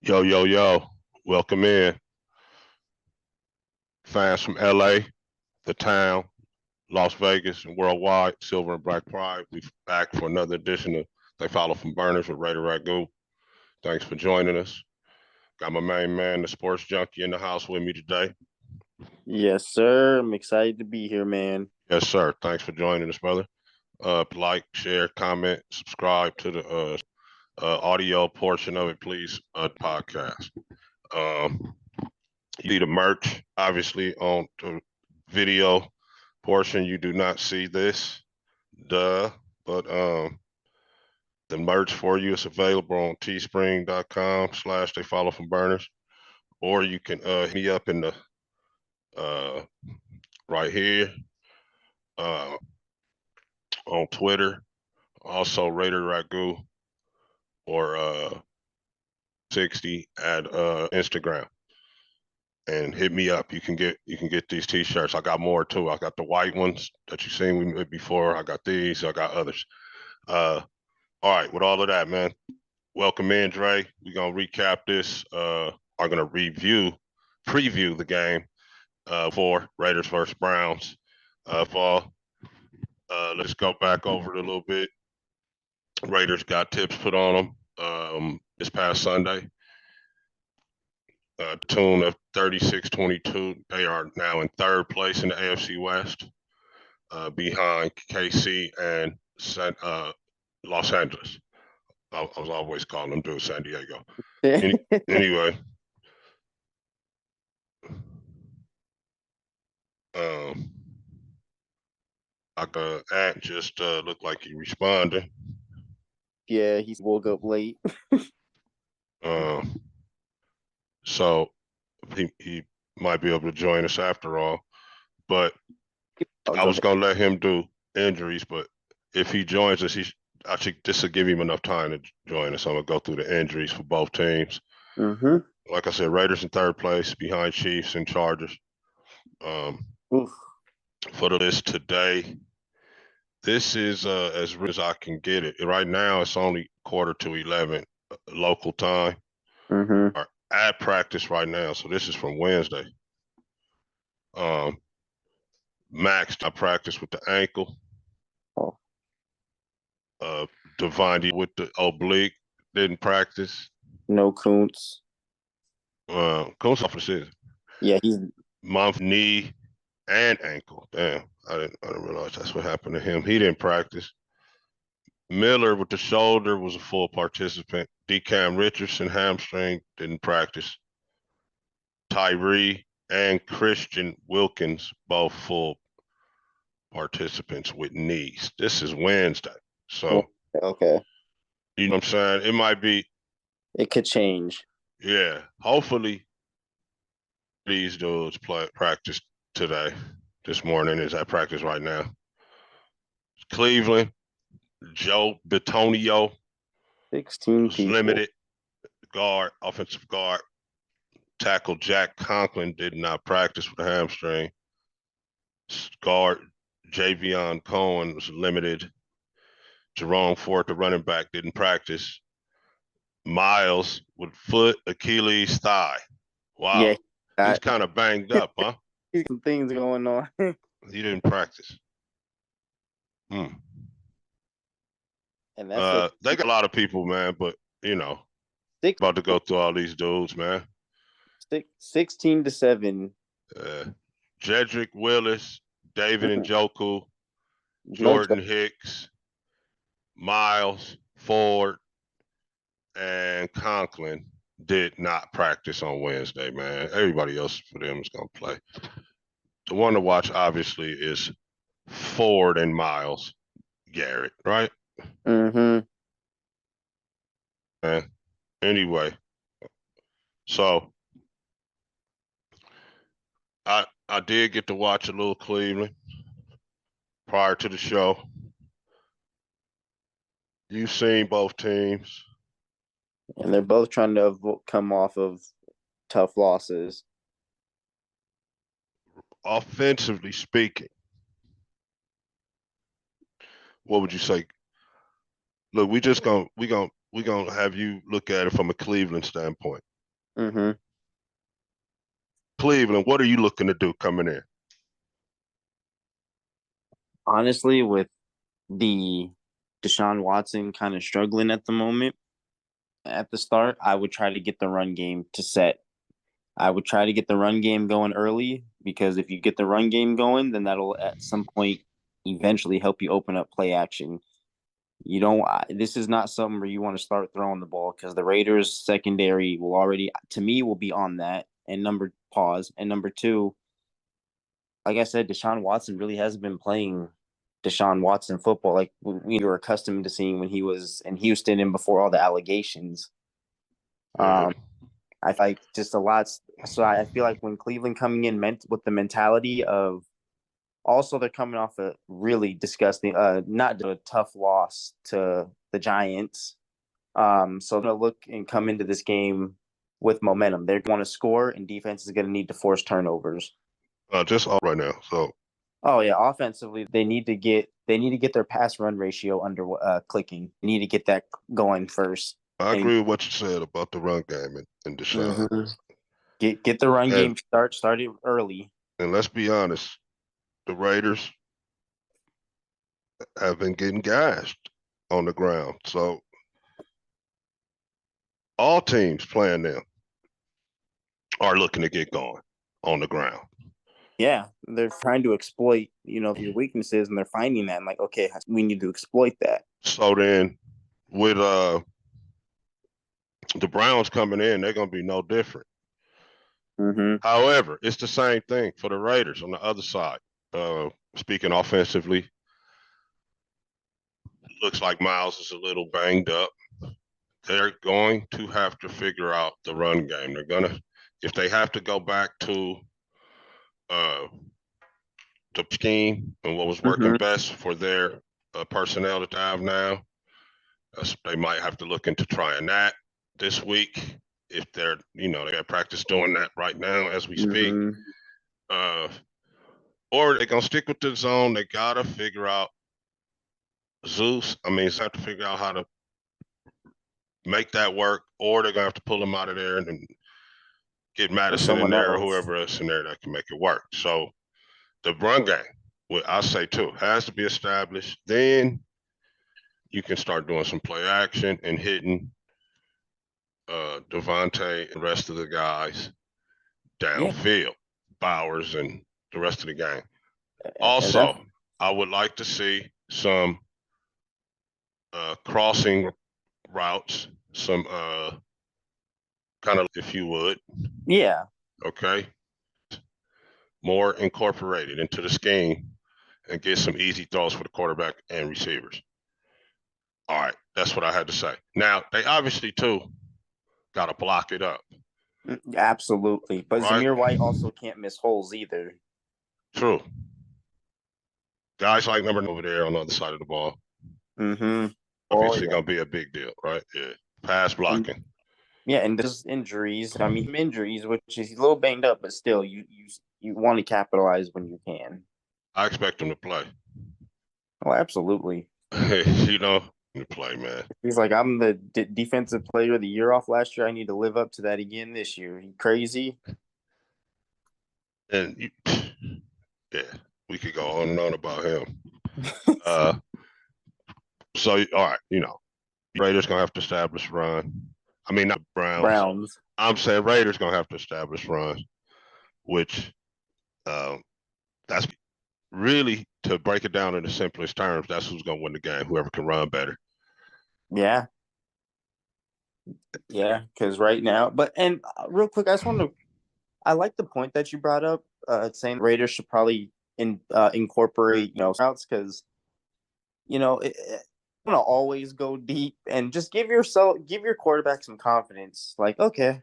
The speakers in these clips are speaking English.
Yo, yo, yo, welcome in. Fans from LA, the town, Las Vegas, and worldwide, Silver and Black Pride. We're back for another edition of They Follow from Burners with Raider Ragu. Thanks for joining us. Got my main man, the sports junkie, in the house with me today. Yes, sir. I'm excited to be here, man. Yes, sir. Thanks for joining us, brother. Like, share, comment, subscribe to the audio portion of it, please. Podcast. You see the merch, obviously, on the video portion. You do not see this, but the merch for you is available on teespring.com/ they follow from burners, or you can hit me up in the right here on Twitter, also Raider Ragu, or 60 at Instagram, and hit me up. You can get these t-shirts. I got more too. I got the white ones that you've seen me before. I got these. I got others. All right, with all of that, man, welcome in, Dre. We're gonna recap this. Are gonna preview the game for Raiders versus Browns. Fall. Let's go back over it a little bit. Raiders got tips put on them this past Sunday. Tune of 36-22. They are now in third place in the AFC West, behind KC and Los Angeles. I was always calling them dude San Diego. Anyway, Ant just looked like he responded. Yeah, he woke up late. So he might be able to join us after all. But I was gonna let him do injuries, but if he joins us, this will give him enough time to join us. I'm gonna go through the injuries for both teams. Mm-hmm. Like I said, Raiders in third place behind Chiefs and Chargers. For the list today, this is as real as I can get it. Right now, it's only 10:45 local time. Mm-hmm. Or at practice right now, so this is from Wednesday. Max, I practiced with the ankle. Devontae with the oblique didn't practice. No Kuntz. Kuntz off the season. Yeah, he's month, knee, and ankle. Damn, I didn't realize that's what happened to him. He didn't practice. Miller with the shoulder was a full participant. Decam Richardson hamstring didn't practice. Tyree and Christian Wilkins both full participants with knees. This is Wednesday, so okay. You know what I'm saying? It might be. It could change. Yeah, hopefully these dudes practice today. This morning is at practice right now. Cleveland, Joe Bitonio, 16 people. Limited guard, offensive guard. Tackle Jack Conklin did not practice with a hamstring. Guard Javion Cohen was limited. Jerome Ford, the running back, didn't practice. Miles with foot, Achilles, thigh. Wow. Yeah, he's kind of banged up, huh? He's got some things going on. He didn't practice. And that's they got a lot of people, man, but you know, about to go through all these dudes, man. 16-7. Jedrick Willis, David Njoku, Jordan Hicks, Miles, Ford, and Conklin did not practice on Wednesday, man. Everybody else for them is going to play. The one to watch, obviously, is Ford and Miles Garrett, right? Mm-hmm. Anyway, so I did get to watch a little Cleveland prior to the show. You've seen both teams. And they're both trying to come off of tough losses. Offensively speaking, what would you say? Look, we gonna have you look at it from a Cleveland standpoint. Mm-hmm. Cleveland, what are you looking to do coming in? Honestly, with the Deshaun Watson kind of struggling at the moment at the start, I would try to get the run game to set. I would try to get the run game going early because if you get the run game going, then that'll at some point eventually help you open up play action. You don't. This is not something where you want to start throwing the ball because the Raiders secondary will already, to me, will be on that. And number two, like I said, Deshaun Watson really hasn't been playing Deshaun Watson football like we were accustomed to seeing when he was in Houston and before all the allegations. Yeah. I like just a lot. So I feel like when Cleveland coming in meant with the mentality of also they're coming off a really disgusting, not a tough loss to the Giants. So they're gonna look and come into this game with momentum. They're going to score, and defense is going to need to force turnovers. Just all right now. So Oh yeah, offensively they need to get their pass run ratio under clicking. They need to get that going first. I And agree with what you said about the run game and Deshaun. mhm. Get the run And game started early. and let's be honest, the Raiders have been getting gashed on the ground. So all teams playing them are looking to get going on the ground. Yeah, they're trying to exploit your weaknesses, and they're finding that. And like, okay, we need to exploit that. So then with the Browns coming in, they're gonna be no different. Mm-hmm. However, it's the same thing for the Raiders on the other side. Speaking offensively, looks like Miles is a little banged up. They're going to have to figure out the run game. They're gonna, if they have to go back to uh, the scheme and what was working Mm-hmm. best for their personnel that they have now, they might have to look into trying that this week. If they're, they got practice doing that right now as we speak. Mm-hmm. Uh, or they're gonna stick with the zone. They gotta figure out Zeus. I mean, they have to figure out how to make that work, or they're gonna have to pull him out of there and get With Madison in someone there or else. whoever else in there that can make it work. So the run game, what I say too, has to be established. Then you can start doing some play action and hitting Devontae and the rest of the guys Yeah, downfield, Bowers and the rest of the gang. and that's Also, I would like to see some crossing routes, some kind of, if you would, yeah. okay, more incorporated into the scheme and get some easy throws for the quarterback and receivers. All right, that's what I had to say. Now, they obviously, too, got to block it up, Absolutely. But right? Zamir White also can't miss holes either. True. Guys like number over there on the other side of the ball, Mm-hmm. Oh obviously, yeah. going to be a big deal, right? Yeah. Pass And blocking. yeah, and there's injuries. I mean, injuries, which is he's a little banged up, but still, you want to capitalize when you can. I expect him to play. Oh, absolutely. you know, to play, man. He's like, I'm the defensive player of the year off last year. I need to live up to that again this year. You crazy? And yeah, we could go on and on about him. Uh, so all right, Raiders gonna have to establish run. I mean, not Browns. Browns. I'm saying Raiders gonna have to establish run, which that's really, to break it down in the simplest terms. That's who's gonna win the game. Whoever can run better. Yeah, yeah. Because right now, and real quick, I just want to. I like the point that you brought up, saying Raiders should probably incorporate routes because want to always go deep and just give your quarterback some confidence. Like, okay,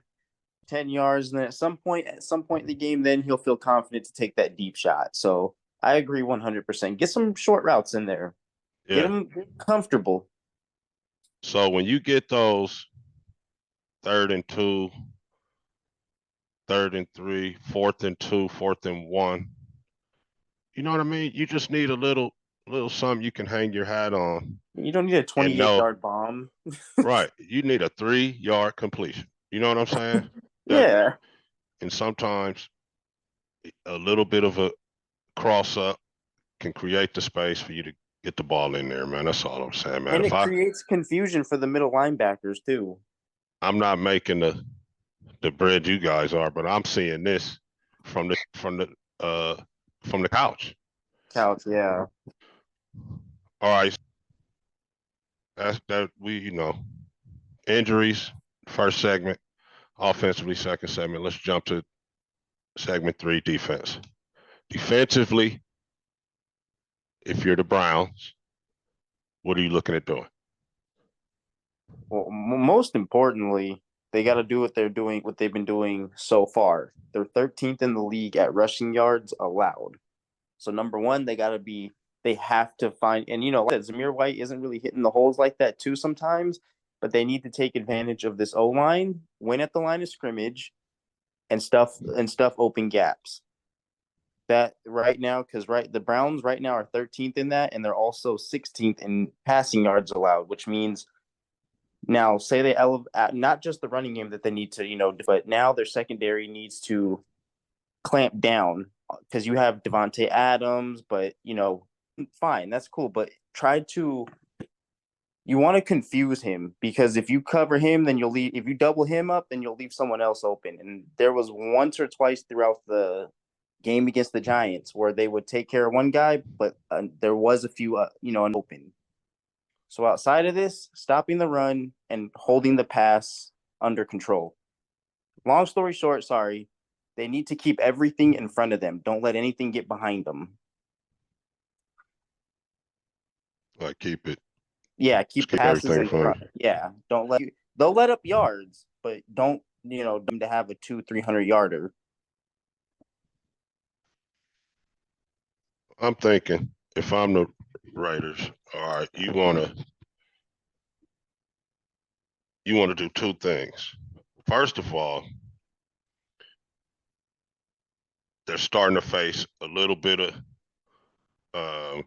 10 yards, and then at some point in the game, then he'll feel confident to take that deep shot. So I agree 100%. Get some short routes in there. Get Yeah. them comfortable. So when you get those 3rd and 2, 3rd and 3, 4th and 2, 4th and 1, you know what I mean? You just need a little something you can hang your hat on You don't need a and 28 know, yard bomb. right? You need a 3-yard completion. You know what I'm saying? That Yeah. and sometimes a little bit of a cross up can create the space for you to get the ball in there, man. That's all I'm saying, man. And If it creates confusion for the middle linebackers too. I'm not making the bread you guys are, but I'm seeing this from uh from the couch. Couch, yeah. All right, that's that we injuries first segment, offensively second segment. Let's jump to segment 3, defense. Defensively, if you're the Browns, what are you looking at doing? Well, most importantly, they got to do what they've been doing so far. They're 13th in the league at rushing yards allowed. So number one, they have to find, and like I said, Zamir White isn't really hitting the holes like that too sometimes, but they need to take advantage of this O line, win at the line of scrimmage, and stuff open gaps. That right now, because the Browns right now are 13th in that, and they're also 16th in passing yards allowed, which means now say they elevate not just the running game that they need to but now their secondary needs to clamp down because you have Devontae Adams, but fine, that's cool, but you want to confuse him because if you cover him, then you'll leave. If you double him up, then you'll leave someone else open. And there was once or twice throughout the game against the Giants where they would take care of one guy, but there was a few, open. So outside of this, stopping the run and holding the pass under control. Long story short, sorry, they need to keep everything in front of them. Don't let anything get behind them. Like keep it, Yeah, keep just the keep passes everything in fun. front. Yeah, they'll let up yards, but don't them to have a 200-300 yarder. I'm thinking if I'm the Raiders, all right, you wanna do two things. First of all, they're starting to face a little bit of um,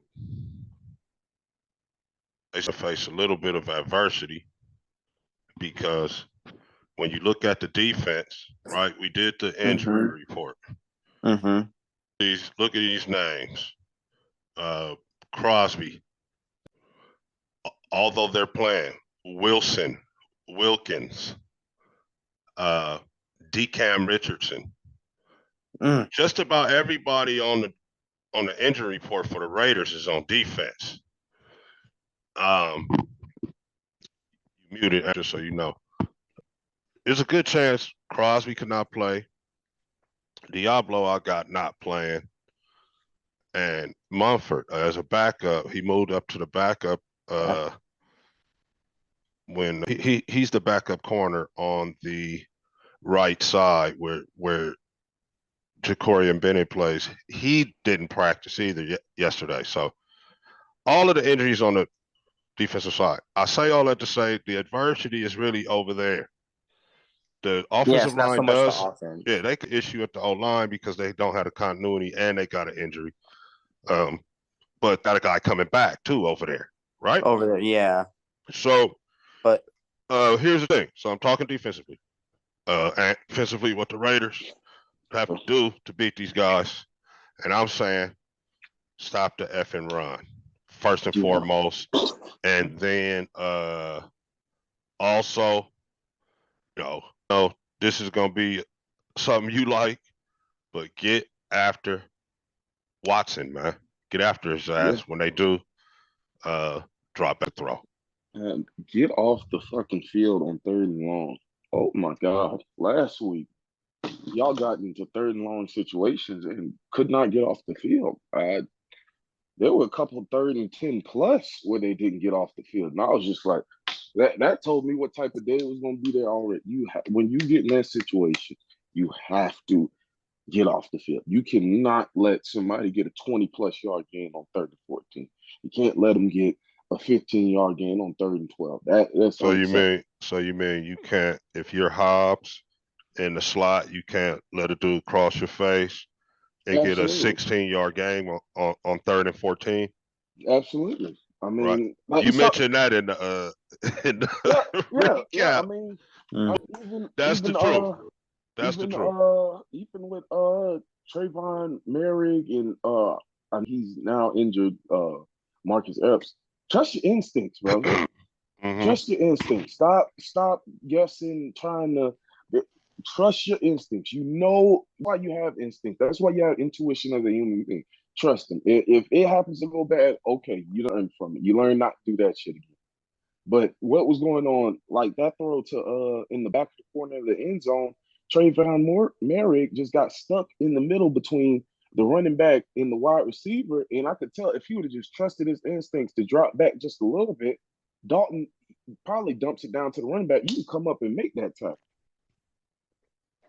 adversity because when you look at the defense, right? We did the injury Mm-hmm. report. Mm-hmm. Look at these names. Crosby, although they're playing, Wilson, Wilkins, uh, Decam Richardson. Mm. Just about everybody on the injury report for the Raiders is on defense. You muted, just so you know. There's a good chance Crosby could not play. Diablo, I got not playing. And Mumford, as a backup, he moved up to the backup when he's the backup corner on the right side where Ja'Cory Bennett plays. He didn't practice either yesterday. So all of the injuries on the defensive side. I say all that to say the adversity is really over there. The Yeah, offensive it's not so line much the does, yeah, offense they could issue at the O line because they don't have the continuity and they got an injury. But got a guy coming back too over there, right? over there. Yeah, So but here's the thing. So I'm talking defensively. And defensively, what the Raiders have to do to beat these guys, and I'm saying stop the effing run first and yeah, foremost, and then also, this is gonna be something you like, but get after Watson, man. Get after his Yeah, ass when they do drop a throw. and get off the fucking field on third and long. Oh my God. Last week, y'all got into third and long situations and could not get off the field. There were a couple 3rd and 10 plus where they didn't get off the field. And I was just like, that told me what type of day it was going to be there already. When you get in that situation, you have to get off the field. You cannot let somebody get a 20 plus yard gain on 3rd and 14. You can't let them get a 15-yard gain on 3rd and 12. That's So you unacceptable. mean you can't, if you're Hobbs in the slot, you can't let a dude cross your face and get a Absolutely. 16-yard game on 3rd and 14, Absolutely. I right? mean, like, You so, mentioned that in yeah, the yeah, yeah. I recap. mean, mm. even That's the even truth. That's the truth. Even with Trayvon Merrick and he's now injured Marcus Epps. Trust your instincts, bro. Hmm. Trust your instincts. Stop guessing, trying to trust your instincts. You know why you have instincts. That's why you have intuition as a human being. Trust them. If it happens to go bad, okay, you learn from it. You learn not to do that shit again. But what was going on, like that throw to in the back of the corner of the end zone, Merrick just got stuck in the middle between the running back and the wide receiver. And I could tell if he would have just trusted his instincts to drop back just a little bit, Dalton probably dumps it down to the running back. You can come up and make that tackle.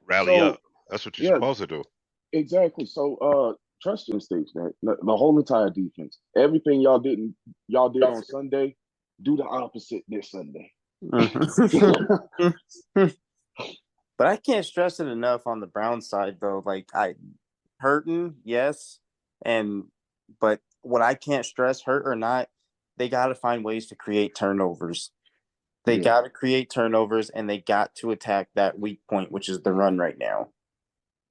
Rally So up. That's what you're yeah, supposed to do. exactly. So trust your instincts, man. The whole entire defense. Everything y'all did on Sunday, do the opposite this Sunday. Mhm. But I can't stress it enough on the Brown side though. Like hurting, yes, but what I can't stress, hurt or not, they got to find ways to create turnovers. They Yeah. got to create turnovers, and they got to attack that weak point, which is the run right now,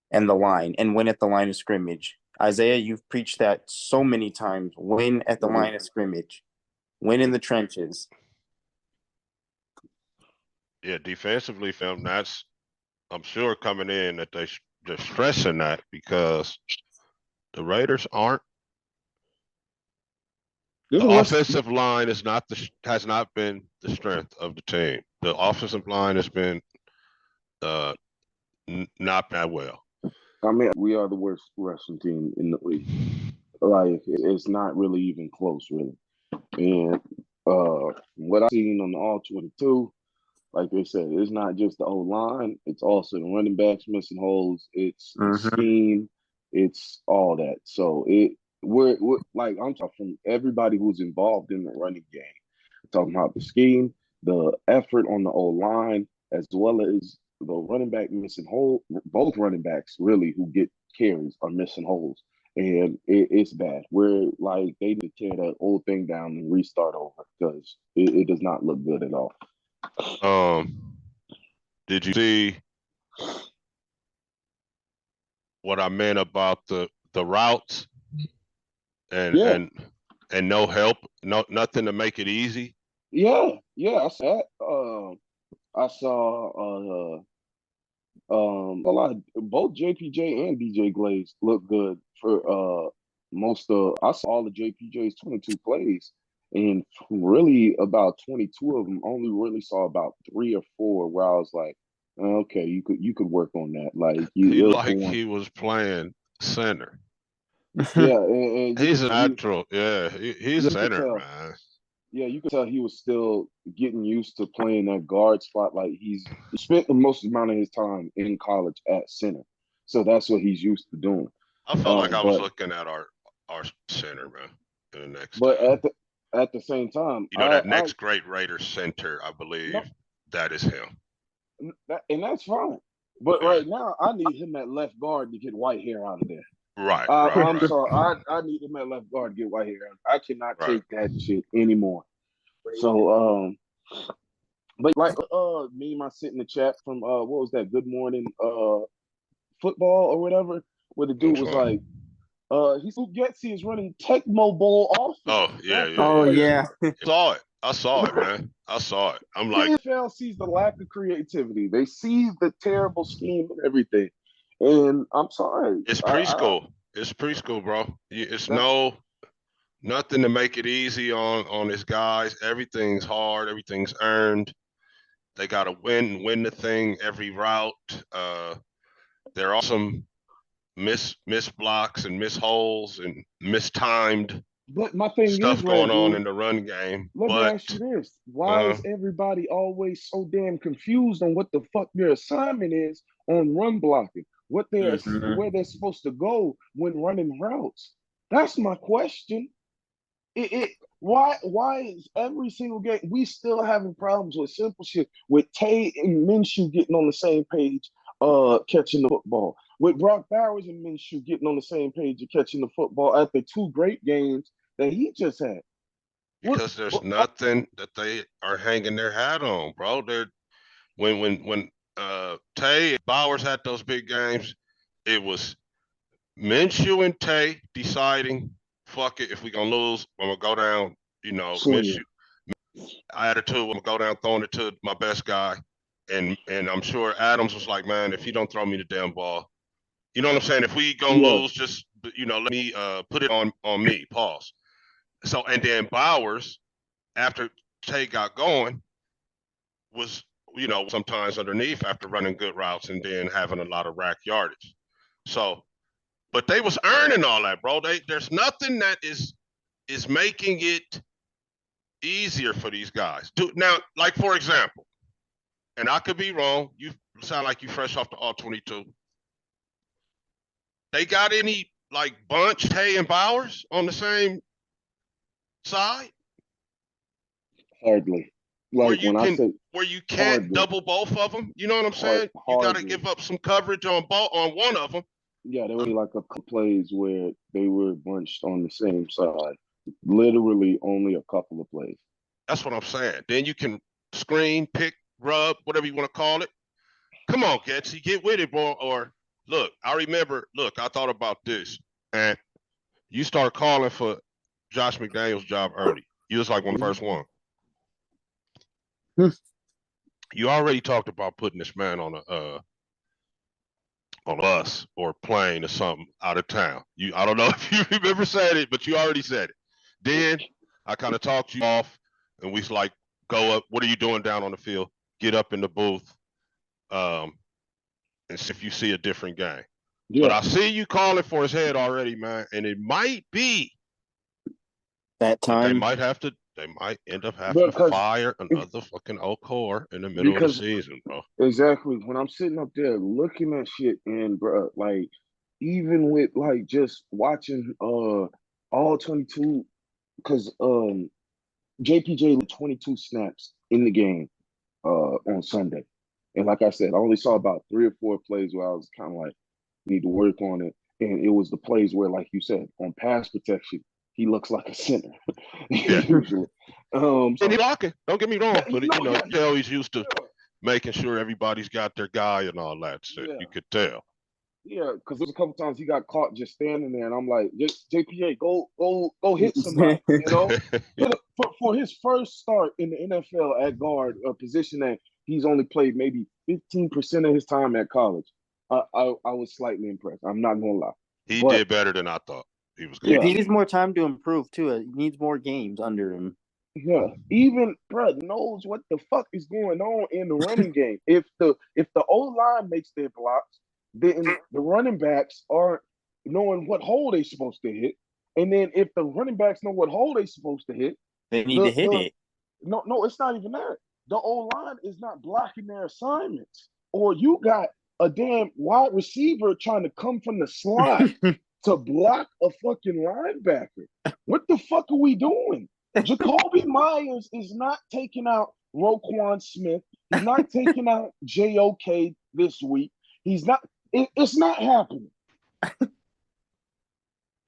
and the line, and win at the line of scrimmage. Isaiah, you've preached that so many times. Win at the line of scrimmage. Win in the trenches. Yeah, defensively, fam, that's I'm sure coming in that they're stressing that because the Raiders aren't. There's The a rest. offensive line has not been the strength of the team. The offensive line has been uh, not that well. I mean, we are the worst rushing team in the league. Like, it's not really even close, really. And what I've seen on the all 22, like they said, it's not just the old line, it's also the running backs missing holes, it's the Mm-hmm. scheme, it's all that. So we're like I'm talking from everybody who's involved in the running game. Talking about the scheme, the effort on the old line, as well as the running back missing hole. Both running backs really who get carries are missing holes, and it's bad. We're like they need to tear that old thing down and restart over because it does not look good at all. Did you see what I meant about the routes and Yeah, and and no help, nothing to make it easy? yeah. I saw that. I saw a lot of both JPJ and DJ Glaze look good for most of I saw all of JPJ's 22 plays and really about 22 of them only really saw about 3 or 4 where I was like, okay, you could work on that. Like He it was like one. he was playing center. Yeah, and He's a natural. Yeah, he's a you could center, tell. man. Yeah, you could tell he was still getting used to playing that guard spot. Like he spent the most amount of his time in college at center, so that's what he's used to doing. I felt like I was But looking at our center, man. In the next, but at the same time, that I next great Raiders center, I no, believe that is him. and that's fine. But Yeah. right now, I need him at left guard to get white hair out of there. Right, I'm sorry, I need him at left guard to get white hair. I cannot right. take that shit anymore. So but like me and my sit in the chat from what was that Good Morning Football or whatever, where the dude Which was one? like, he's who gets he is running Tecmo Bowl Oh, offense. yeah, That's yeah, the Oh yeah, yeah. yeah. question. Saw it. I saw it, man. I saw it. I'm like, NFL sees the lack of creativity. They see the terrible scheme and everything. And I'm sorry. it's preschool. It's preschool, bro. It's That's nothing to make it easy on his guys. Everything's hard. Everything's earned. They got to win the thing every route. There are some miss blocks and miss holes and mistimed but my thing stuff is, going on Ragu, in the run game. let me But ask you this. Why uh, is everybody always so damn confused on what the fuck their assignment is on run blocking? Mm-hmm. Where they're supposed to go when running routes? That's my question. It why is every single game we still having problems with simple shit with Tay and Minshew getting on the same page catching the football, with Brock Bowers and Minshew getting on the same page of catching the football after 2 great games that he just had. because there's nothing that they are hanging their hat on, bro. They're when Tay and Bowers had those big games. It was Minshew and Tay deciding, fuck it, if we gonna lose, I'm gonna go down. Minshew attitude, I'm gonna go down throwing it to my best guy, and I'm sure Adams was like, man, if you don't throw me the damn ball, you know what I'm saying? If we gonna lose, just let me put it on me. Pause. So and then Bowers, after Tay got going, was sometimes underneath after running good routes and then having a lot of rack yardage. So, but they was earning all that, bro. There's nothing that is making it easier for these guys. Now, like for example, and I could be wrong. You sound like you fresh off the all 22. They got any like Bunch, Tay, and Bowers on the same side? Hardly. Like when I say where you can't hardly. double both of them. You know what I'm saying? You got to give up some coverage on one of them. Yeah, there were like a couple plays where they were bunched on the same side. Literally only a couple of plays. That's what I'm saying. Then you can screen, pick, rub, whatever you want to call it. Come on, Getsy, get with it, boy. Or look, I thought about this. And you start calling for Josh McDaniels' job early. You was like one of the first one. You already talked about putting this man on a bus or plane or something out of town. I don't know if you remember saying it, but you already said it. Then I kind of talked you off, and we like go up. What are you doing down on the field? Get up in the booth, and see if you see a different game. Yeah. But I see you calling for his head already, man, and it might be that time. They might end up having to fire another fucking Okor in the middle of the season, bro. Exactly. When I'm sitting up there looking at shit, and bro, like even with like just watching all 22, because JPJ 22 snaps in the game on Sunday, and like I said, I only saw about 3 or 4 plays where I was kind of like need to work on it, and it was the plays where, like you said, on pass protection, he looks like a center. Yeah. Usually. And he blocking. Don't get me wrong, but he's used to making sure everybody's got their guy and all that. So you could tell. Yeah, because there's a couple times he got caught just standing there, and I'm like, JPA, go hit somebody, for his first start in the NFL at guard, a position that he's only played maybe 15% of his time at college. I was slightly impressed. I'm not gonna lie. He did better than I thought. He was good. Yeah, he needs more time to improve too. He needs more games under him. Yeah, even Brad knows what the fuck is going on in the running game. If the O-line makes their blocks, then the running backs aren't knowing what hole they're supposed to hit. And then if the running backs know what hole they're supposed to hit, they need to hit it. No, it's not even that. The O-line is not blocking their assignments. Or you got a damn wide receiver trying to come from the slot to block a fucking linebacker. What the fuck are we doing? Jacoby Myers is not taking out Roquan Smith. He's not taking out JOK this week. He's not. It's not happening.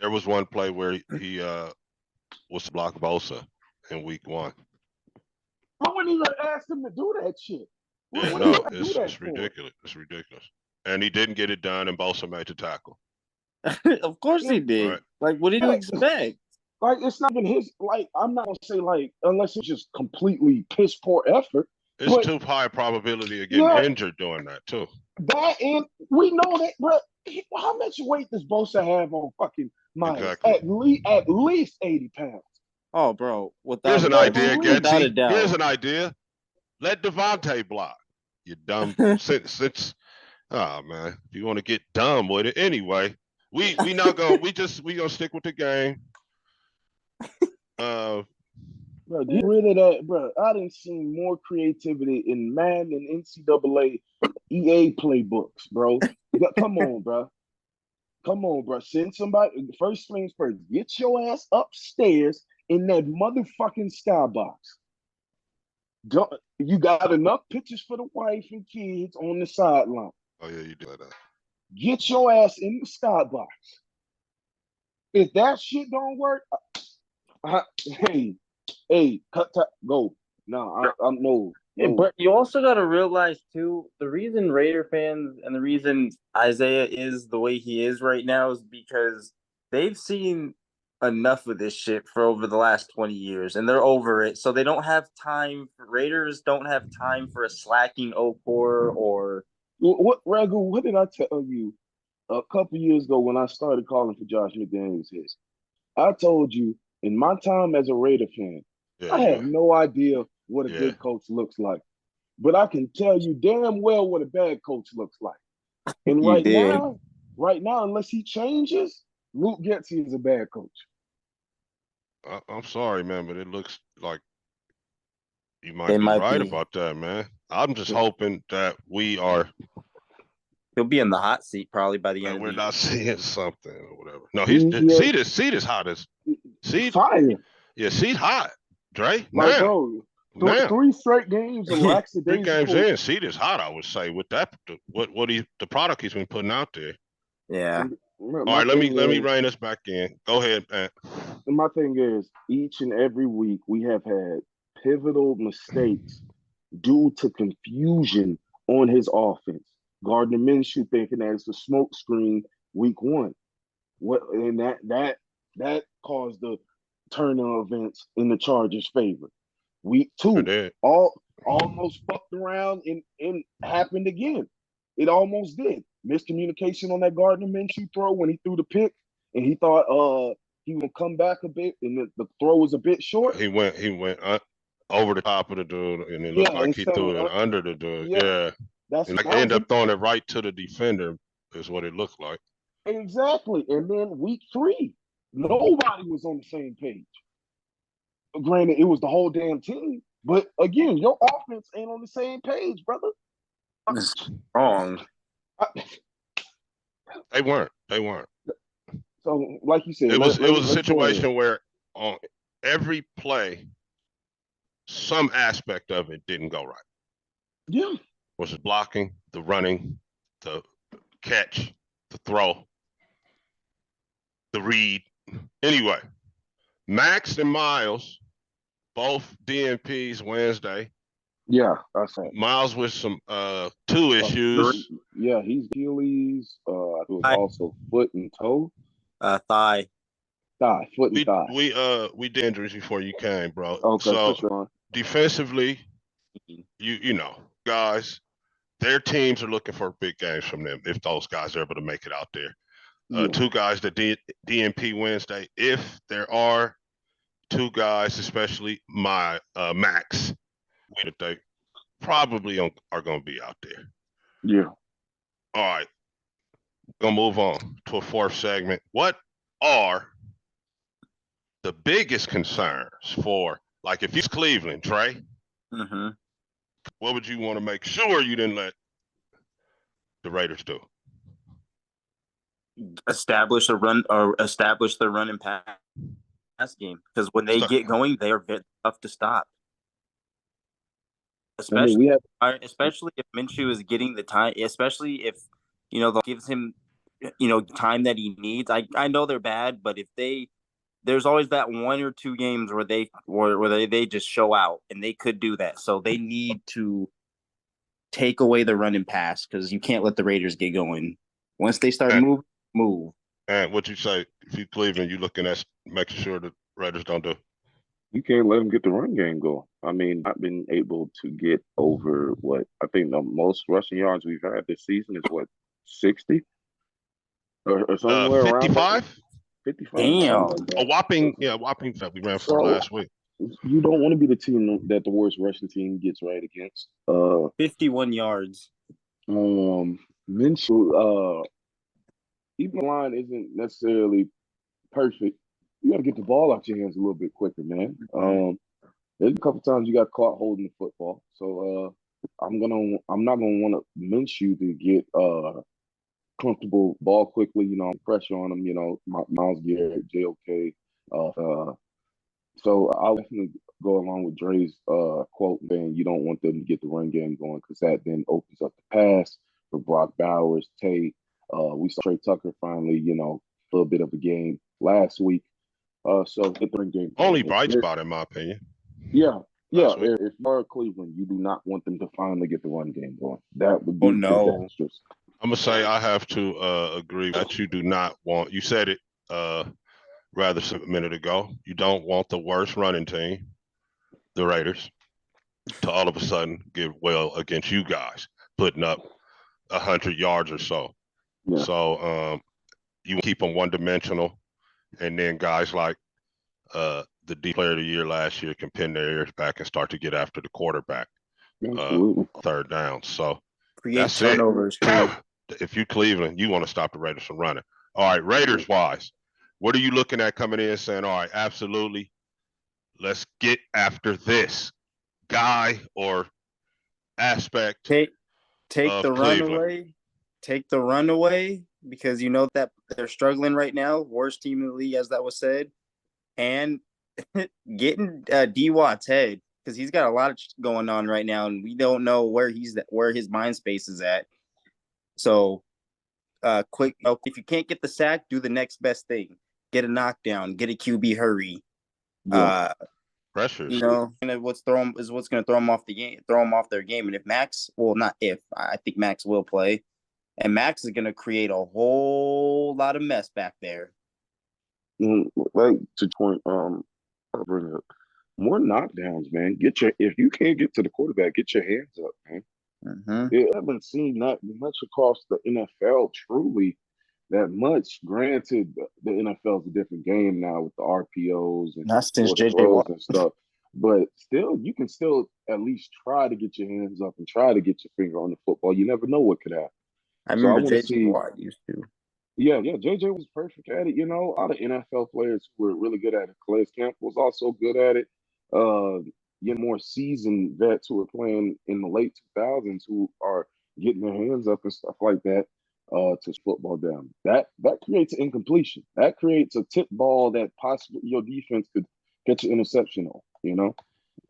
There was one play where he was to block Bosa in week 1. I wouldn't even ask him to do that shit. Yeah, no, it's ridiculous. It's ridiculous. And he didn't get it done, and Bosa made the tackle. Of course he did. Right. Like, what did you expect? Like, it's not even his. Like, I'm not gonna say like unless it's just completely piss poor effort. It's too high probability of getting injured doing that too. That, and we know that, bro. How much weight does Bosa have on fucking Myers? Exactly. At least 80 pounds. Oh, bro. Here's an idea, Getsy. Here's an idea. Let Devontae block. You dumb. since oh man, if you want to get dumb with it, anyway. We not gonna we gonna stick with the game. Bro, get rid of that, bro. I didn't see more creativity in Madden and NCAA EA playbooks, bro. Come on, bro. Come on, bro. Send somebody. First things first. Get your ass upstairs in that motherfucking skybox. You got enough pictures for the wife and kids on the sideline. Oh yeah, you do that. Get your ass in the skybox. If that shit don't work, hey, cut, go. No, I'm no. No, But you also got to realize too, the reason Raider fans and the reason Isaiah is the way he is right now is because they've seen enough of this shit for over the last 20 years and they're over it. So they don't have time. Raiders don't have time for a slacking Okor or what Ragu? What did I tell you a couple years ago when I started calling for Josh McDaniels? I told you in my time as a Raider fan, Yeah, I have no idea what a yeah. good coach looks like, but I can tell you damn well what a bad coach looks like. And you did. right now, unless he changes, Luke Getsy is a bad coach. I'm sorry, man, but it looks like you They might be might right be. about that, man. I'm just hoping that He'll be in the hot seat probably by the end of we're the year. not seeing something or whatever. No, he's Yeah, seed is hot as seed. fire. Yeah, seed hot. Dre, Like, now, bro, now. three straight games of 3 games lackadaisical. in, seed is hot. I would say with that, the product he's been putting out there. Yeah. And All my right, let thing me is, rein us back in. Go ahead, man. my thing is, each and every week we have had pivotal mistakes due to confusion on his offense. Gardner Minshew thinking that it's a smoke screen week one. What and that caused the turn of events in the Chargers' favor. Week Sure two, did. all almost fucked around and happened again. It almost did. Miscommunication on that Gardner Minshew throw when he threw the pick, and he thought he would come back a bit, and the throw was a bit short. He went over the top of the dude, and it looked Yeah, like he instead threw of it under the dude. yeah, Yeah, that's and like that end was up throwing it right to the defender is what it looked like. exactly. And then week three, nobody was on the same page. Granted, it was the whole damn team, but again, your offense ain't on the same page, brother. It's wrong. They weren't. They weren't. So, like you said, It was let it was me a let's go ahead. situation where on every play, some aspect of it didn't go right. Yeah, Was it blocking, the running, the catch, the throw, the read? Anyway, Max and Miles, both DNPs Wednesday. yeah, that's it. Miles with some two issues. Yeah, he's Achilles. It was I also foot and toe, thigh. foot and We thigh. we did injuries before you came, bro. Okay, for So sure. defensively, you know, guys, their teams are looking for big games from them if those guys are able to make it out there. Yeah, Two guys that DNP Wednesday. If there are two guys, especially my Max, that they probably are going to be out there. yeah. All right, gonna move on to a fourth segment. What are the biggest concerns for, like, if it's Cleveland, Trey? Mm-hmm. What would you want to make sure you didn't let the Raiders do? Establish a run or establish the run and pass game because when they Start, get going, they are very tough to stop. I mean, Especially, we have especially if Minshew is getting the time. Especially if that gives him time that he needs. I know they're bad, but if there's always that one or two games where they just show out, and they could do that. So they need to take away the run and pass because you can't let the Raiders get going. Once they start and, move. and what you say, if you Cleveland, you looking at making sure the Raiders don't do. you can't let him get the run game go. I mean, I've been able to get over what I think the most rushing yards we've had this season is what 60 or somewhere around there. 55? 55, something Damn. like A that. whopping, yeah, whopping that we ran for So last week. you don't want to be the team that the worst rushing team gets right against. 51 yards. Minshew, even the line isn't necessarily perfect. You got to get the ball out your hands a little bit quicker, man. There's a couple times you got caught holding the football, so I'm not gonna want to Minshew to get comfortable ball quickly. Pressure on him. Miles Garrett, JOK. So I'll definitely go along with Dre's quote saying you don't want them to get the run game going because that then opens up the pass for Brock Bowers, Tate. We saw Trey Tucker finally, a little bit of a game last week. So get the run game Only going. bright spot, in my opinion. Yeah, Yeah, last week. if you're Cleveland, you do not want them to finally get the run game going. That would Oh be no. disastrous. I'm gonna say I have to agree that you do not want. You said it rather a minute ago. You don't want the worst running team, the Raiders, to all of a sudden get well against you guys, putting up 100 yards or so. Yeah, So you keep them one dimensional, and then guys like the D player of the year last year can pin their ears back and start to get after the quarterback absolutely. third down. So Create that's it. turnovers too. If you Cleveland, you want to stop the Raiders from running. All right, Raiders wise, what are you looking at coming in saying, all right, absolutely, let's get after this guy or aspect Take of the run Cleveland? away. Take the run away because you know that they're struggling right now. Worst team in the league, as that was said. And getting D Watt's head because he's got a lot of going on right now, and we don't know where his mind space is at. So, quick, if you can't get the sack, do the next best thing: get a knockdown, get a QB hurry. Yeah. Pressures. And what's going to throw them off the game, throw them off their game. And if Max, well, not if, I think Max will play, and Max is going to create a whole lot of mess back there. Like to point, I'll bring up more knockdowns, man. If you can't get to the quarterback, get your hands up, man. Mm-hmm. I haven't seen that much across the NFL, truly that much. Granted, the NFL is a different game now with the RPOs and Not since quarter JJ throws Watt. and stuff. But still, you can still at least try to get your hands up and try to get your finger on the football. You never know what could happen. I So I remember want to JJ see. Watt used to. Yeah, JJ was perfect at it. A lot of NFL players who were really good at it. Calais Campbell was also good at it. Uh, more seasoned vets who were playing in the late 2000s who are getting their hands up and stuff like that to football down. That creates an incompletion. That creates a tip ball that possibly your defense could catch an interception on.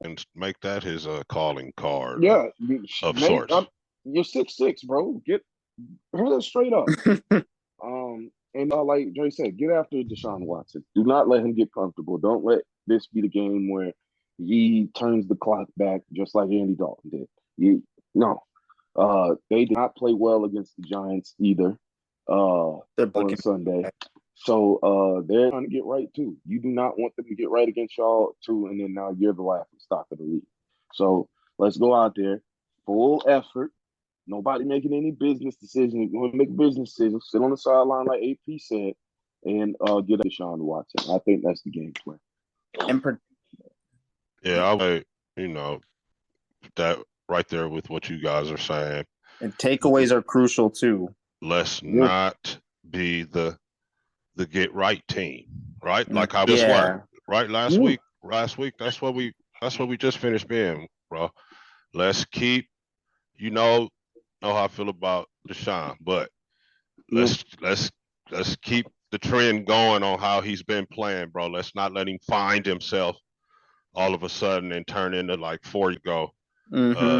And make that his calling card Yeah, of Nate, sorts. you're 6'6", bro. Get her straight up. And like Dre said, get after Deshaun Watson. Do not let him get comfortable. Don't let this be the game where he turns the clock back just like Andy Dalton did. No. They did not play well against the Giants either on Sunday. So they're trying to get right too. You do not want them to get right against y'all too, and then now you're the laughing stock of the league. So let's go out there, full effort. Nobody making any business decisions. You're going to make business decisions. Sit on the sideline like AP said, and get up Deshaun Watson. I think that's the game plan. Yeah, I would, that right there with what you guys are saying. And takeaways are crucial too. Let's not be the get right team, right? Like I just were, right? Last week, that's what we just finished being, bro. Let's keep, know how I feel about Deshaun, but let's keep the trend going on how he's been playing, bro. Let's not let him find himself all of a sudden and turn into like 4 years ago.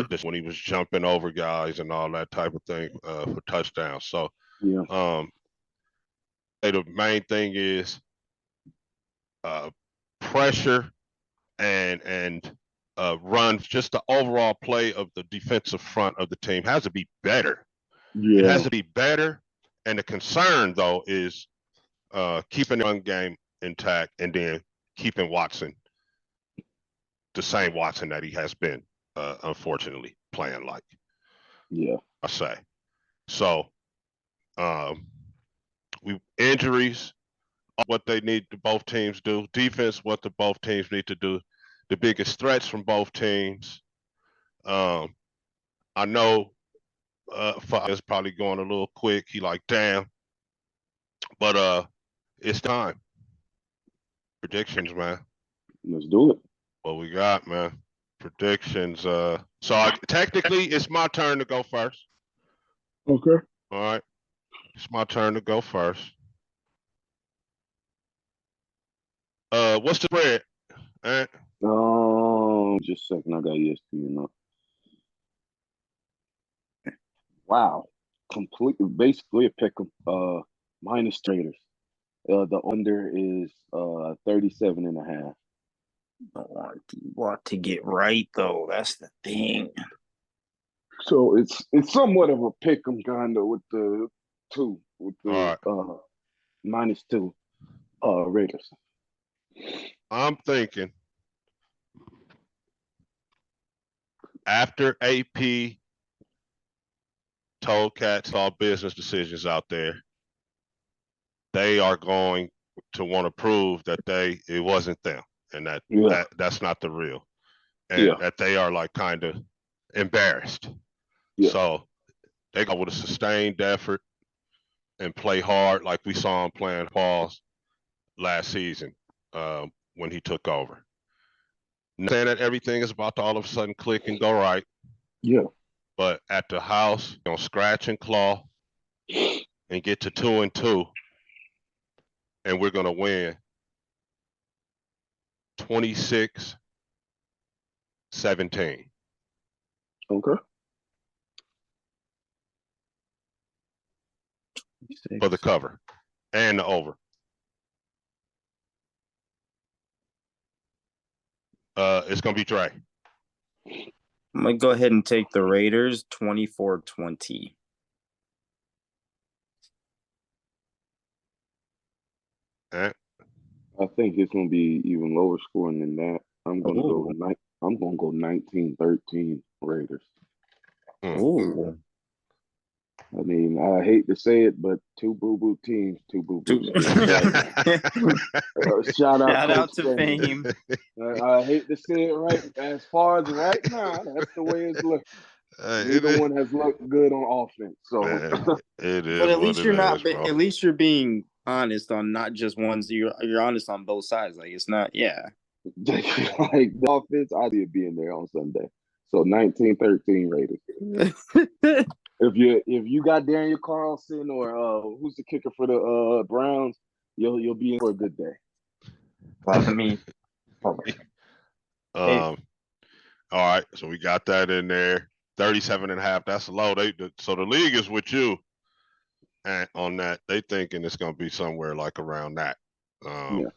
Just when he was jumping over guys and all that type of thing for touchdowns. So the main thing is pressure and runs. Just the overall play of the defensive front of the team has to be better. It has to be better. And the concern though is keeping the run game intact and then keeping Watson the same Watson that he has been, unfortunately, playing like. Yeah. I say. So injuries, what they need to both teams do. Defense, what the both teams need to do. The biggest threats from both teams. I know is probably going a little quick. He like, damn. But it's time. Predictions, man. Let's do it. What we got, man? Predictions. Technically, it's my turn to go first. Okay. All right. It's my turn to go first. What's the spread? Just a second. I got ESPN up. Wow. Basically a pick minus traders. The under is 37.5. You want to get right though. That's the thing. So it's somewhat of a pick 'em kind of with the All right. -2 Raiders. I'm thinking after AP told cats all business decisions out there, they are going to want to prove that it wasn't them and Yeah, that's not the real, and yeah, that they are like kind of embarrassed. yeah. So they go with a sustained effort and play hard like we saw him playing Paul's last season when he took over. Not saying that everything is about to all of a sudden click and go right, Yeah. but at the house, scratch and claw and get to 2-2, and we're gonna win 26-17 Okay. for the cover and the over. It's gonna be Dre. I'm gonna go ahead and take the Raiders 24-20. Eh? I think it's gonna be even lower scoring than that. I'm gonna go Ooh. I'm gonna go 19-13 Raiders. Ooh. I mean, I hate to say it, but two boo-boo teams, two boo-boos. Shout out Shout Coach out to Spenny. Fame. I hate to say it right. As far as right now, that's the way it's looking. Neither one has looked good on offense. So it is But at what least it you're is, not. bro. At least you're being honest on not just ones. You're honest on both sides. Like it's not. Yeah. like the offense, I did being there on Sunday. So 19-13 Raiders. If you got Daniel Carlson or who's the kicker for the Browns, you'll be in for a good day. Follow me. All right, so we got that in there. 37.5. That's low. So the league is with you, and on that, they thinking it's gonna be somewhere like around that. Yeah.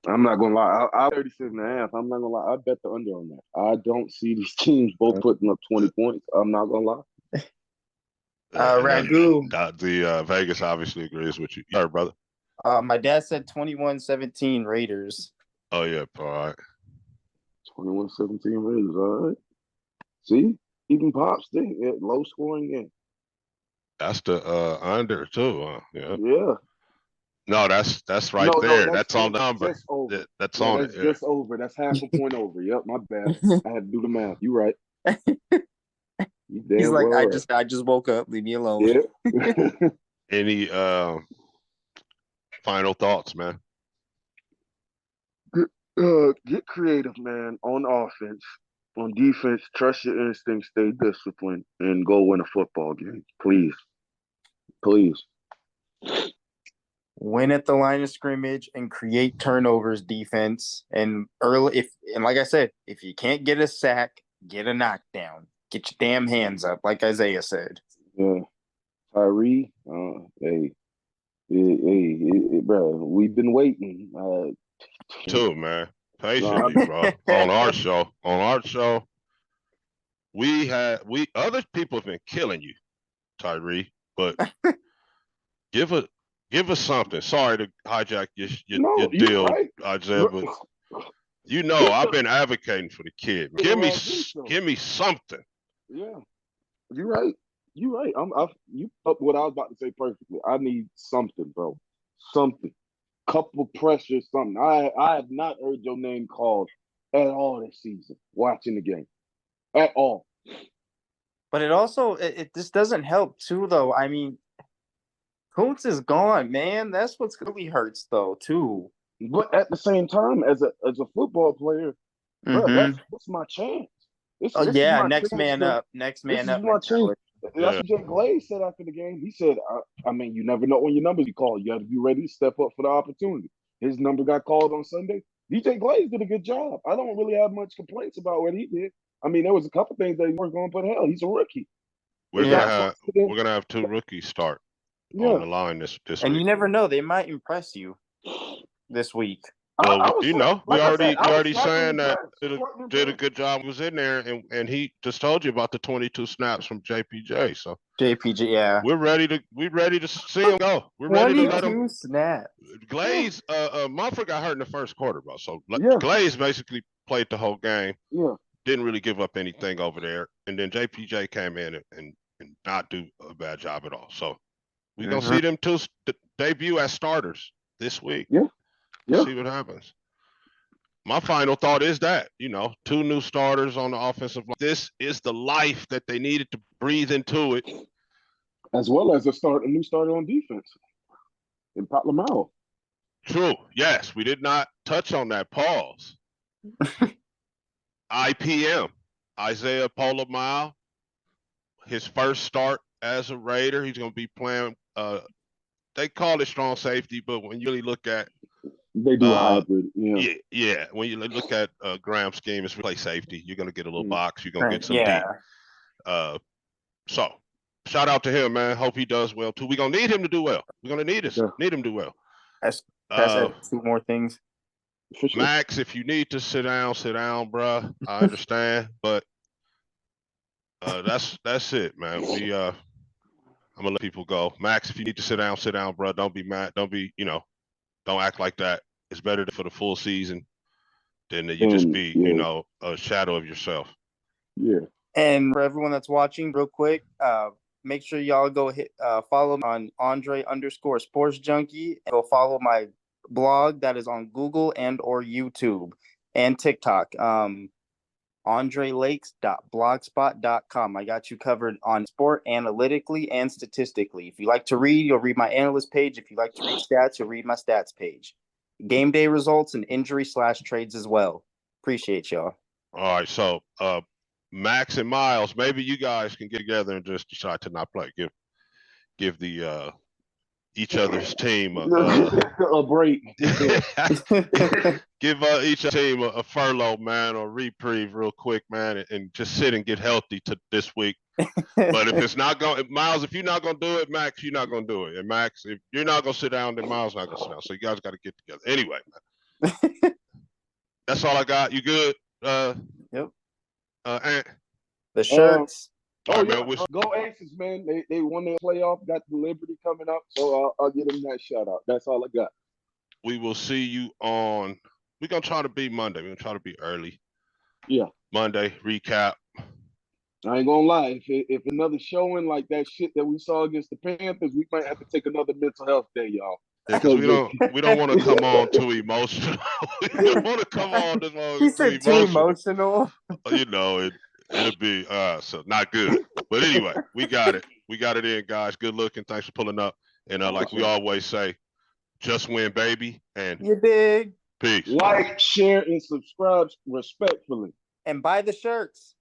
I'm not gonna lie. I 37.5. I'm not gonna lie. I bet the under on that. I don't see these teams both putting up 20 points. I'm not gonna lie. Ragu. The Vegas obviously agrees with you. Yeah, brother. My dad said 21-17 Raiders. Oh yeah, all right. 21-17 Raiders. All right. See, even Pops thing, low scoring game. That's the under too. Yeah. Yeah. No, that's right No, there. that's That's on the number. just over. That's Yeah, on that's it. just over. That's half a point over. Yep, my bad. I had to do the math. You right. You damn He's like, well I just woke up. Leave me alone. Yeah. Any final thoughts, man? Get creative, man. On offense, on defense, trust your instincts, stay disciplined, and go win a football game, please, please. Win at the line of scrimmage and create turnovers defense. And like I said, if you can't get a sack, get a knockdown. Get your damn hands up, like Isaiah said. Yeah, Tyree. Bro, we've been waiting. Too, man. Patiently, bro. On our show, other people have been killing you, Tyree, but give us something. Sorry to hijack your No, you're deal, right. Isaiah, but I've been advocating for the kid. Give me something. Yeah, you're right. You're right. You put what I was about to say perfectly. I need something, bro. Something. Couple pressure, something. I have not heard your name called at all this season. Watching the game, at all. But it also this doesn't help too, though. I mean, Kuntz is gone, man. That's what's really hurts though, too. But at the same time, as a football player, bro, that's my chance. This is my next chance man up. Next This man is up my chance. mentality. That's what Jay Glaze said after the game. He said, I mean, you never know when your numbers be called. You have to be ready to step up for the opportunity. His number got called on Sunday. DJ Glaze did a good job. I don't really have much complaints about what he did. I mean, there was a couple things that he worked on, but hell, he's a rookie. We're gonna have two rookies start on the line this and week. You never know, they might impress you this week. Well, I was we like I said, I was already slightly saying that impressed. did Slightly a impressed. good job. He was in there, and he just told you about the 22 snaps from JPJ. So JPG, yeah. we're ready to see him go. We're ready to let him. 22 snaps. Glaze, Mumford got hurt in the first quarter, bro. So Yeah, Glaze basically played the whole game. yeah. Didn't really give up anything over there, and then JPJ came in and not do a bad job at all. So we're gonna see them two debut as starters this week. Yeah. Yeah. See what happens. My final thought is that, two new starters on the offensive line. This is the life that they needed to breathe into it. As well as a new starter on defense in Pat Lamau. True. Yes, we did not touch on that. Pause. IPM, Isaiah Polamau, his first start as a Raider. He's going to be playing. They call it strong safety, but when you really look at They do a hybrid. Yeah. yeah. When you look at Graham's scheme, it's play safety. You're going to get a little box. You're going to get some Yeah. deep. So shout out to him, man. Hope he does well too. We're going to need him to do well. We're going to need him to do well. That's two more things. For sure. Max, if you need to sit down, bruh. I understand, but that's it, man. I'm gonna let people go. Max, if you need to sit down, bro. Don't be mad. Don't act like that. It's better for the full season than that you just be, a shadow of yourself. Yeah. And for everyone that's watching, real quick, make sure y'all go follow me on Andre_Sports Junkie, and go follow my blog that is on Google and or YouTube and TikTok. AndreLakes.blogspot.com. I got you covered on sport analytically and statistically. If you like to read, you'll read my analyst page. If you like to read stats, you'll read my stats page. Game day results and injury/trades as well. Appreciate y'all. All right, so Max and Miles, maybe you guys can get together and just decide to not play. Give the each other's team a break. Give each team a furlough, man, or reprieve real quick, man, and just sit and get healthy to this week. But if it's not going, Miles, if you're not going to do it, Max, you're not going to do it. And Max, if you're not going to sit down, then Miles not going to sit down. So you guys got to get together. Anyway, man. That's all I got. You good? Yep. Ant? The shirts. Oh, yeah. Man, go Aces, man. They won their playoff, got the Liberty coming up, so I'll give them that shout out. That's all I got. We will see you on. We're going to try to be Monday. We're going to try to be early. Yeah. Monday, recap. I ain't going to lie. If another showing like that shit that we saw against the Panthers, we might have to take another mental health day, y'all. Yeah, because we don't want to come on too emotional. We don't want to come on this long. He said too emotional. It'll be so not good. But anyway, we got it. We got it in, guys. Good looking. Thanks for pulling up. And like we always say, just win, baby. And you dig. Peace. Like, share, and subscribe respectfully. And buy the shirts.